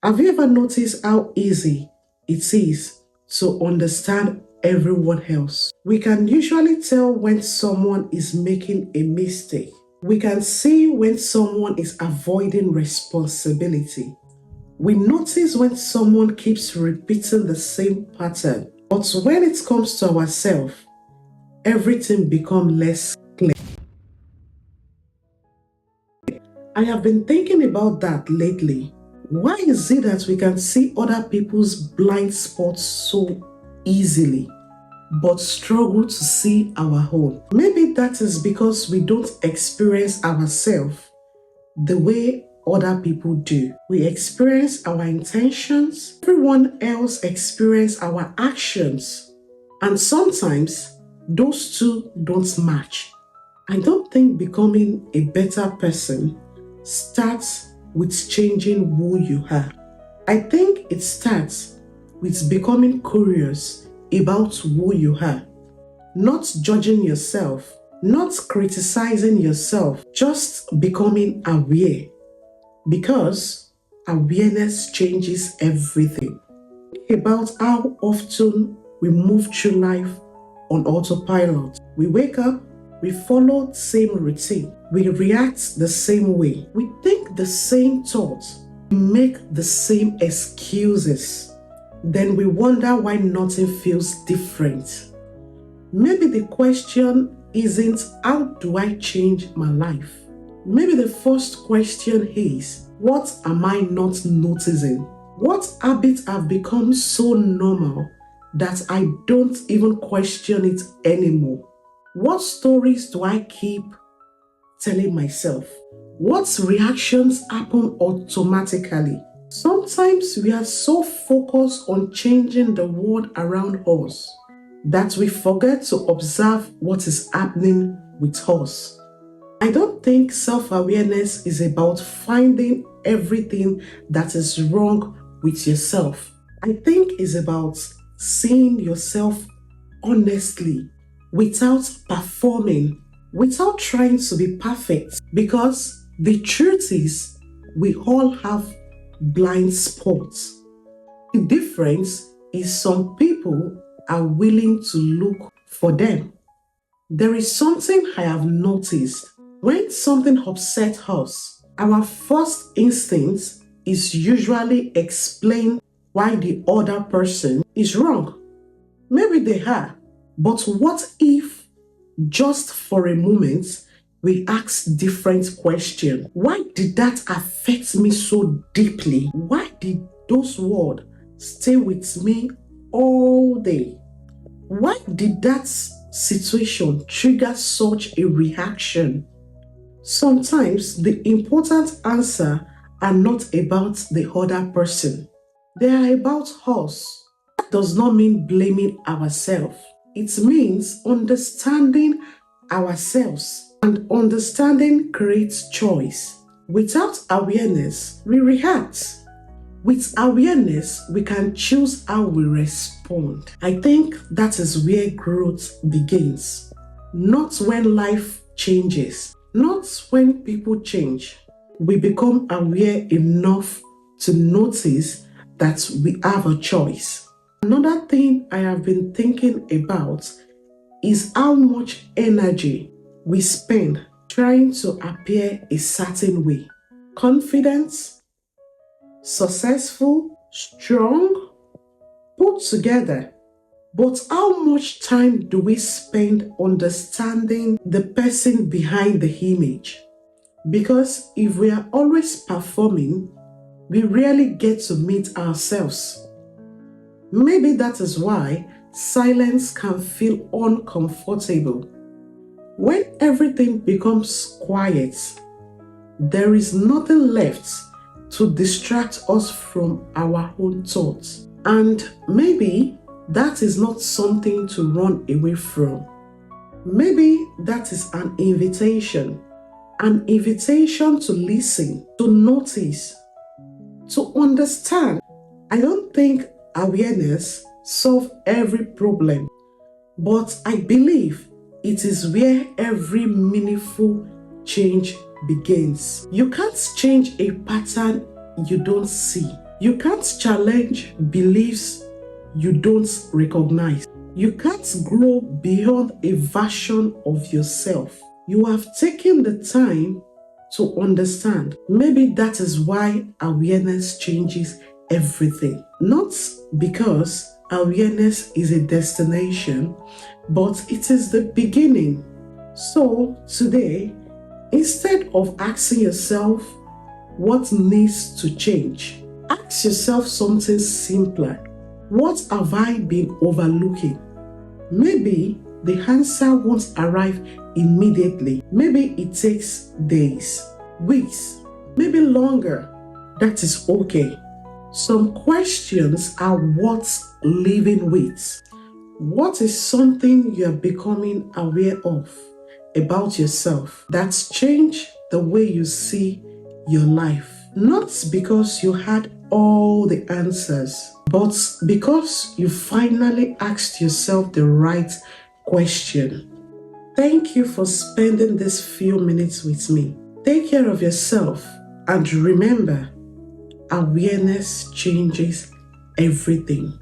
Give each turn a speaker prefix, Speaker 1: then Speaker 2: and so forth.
Speaker 1: Have you ever noticed how easy it is to understand everyone else? We can usually tell when someone is making a mistake. We can see when someone is avoiding responsibility. We notice when someone keeps repeating the same pattern. But when it comes to ourselves, everything becomes less clear. I have been thinking about that lately. Why is it that we can see other people's blind spots so easily, but struggle to see our own? Maybe that is because we don't experience ourselves the way other people do. We experience our intentions, everyone else experiences our actions, and sometimes those two don't match. I don't think becoming a better person starts with changing who you are. I think it starts with becoming curious about who you are, not judging yourself, not criticizing yourself, just becoming aware, because awareness changes everything. Think about how often we move through life on autopilot. We wake up, we follow the same routine. We react the same way. We think the same thoughts. We make the same excuses. Then we wonder why nothing feels different. Maybe the question isn't, how do I change my life? Maybe the first question is, what am I not noticing? What habits have become so normal that I don't even question it anymore? What stories do I keep telling myself? What reactions happen automatically? Sometimes we are so focused on changing the world around us that we forget to observe what is happening with us. I don't think self-awareness is about finding everything that is wrong with yourself. I think it's about seeing yourself honestly, without performing, without trying to be perfect. Because the truth is, we all have blind spots. The difference is some people are willing to look for them. There is something I have noticed. When something upsets us, our first instinct is usually explain why the other person is wrong. Maybe they are, but what if, just for a moment, we ask different questions? Why did that affect me so deeply? Why did those words stay with me all day? Why did that situation trigger such a reaction? Sometimes the important answer are not about the other person. They are about us. That does not mean blaming ourselves. It means understanding ourselves, and understanding creates choice. Without awareness, we react. With awareness, we can choose how we respond. I think that is where growth begins. Not when life changes, not when people change. We become aware enough to notice that we have a choice. Another thing I have been thinking about is how much energy we spend trying to appear a certain way. Confident, successful, strong, put together. But how much time do we spend understanding the person behind the image? Because if we are always performing, we rarely get to meet ourselves. Maybe that is why silence can feel uncomfortable. When everything becomes quiet, there is nothing left to distract us from our own thoughts. And maybe that is not something to run away from. Maybe that is an invitation to listen, to notice, to understand. I don't think awareness solves every problem, but I believe it is where every meaningful change begins. You can't change a pattern you don't see. You can't challenge beliefs you don't recognize. You can't grow beyond a version of yourself you have taken the time to understand. Maybe that is why awareness changes everything. Not because awareness is a destination, but it is the beginning. So today, instead of asking yourself what needs to change, ask yourself something simpler. What have I been overlooking? Maybe the answer won't arrive immediately. Maybe it takes days, weeks, maybe longer. That is okay. Some questions are worth living with. What is something you are becoming aware of about yourself that's changed the way you see your life? Not because you had all the answers, but because you finally asked yourself the right question. Thank you for spending this few minutes with me. Take care of yourself and remember, awareness changes everything.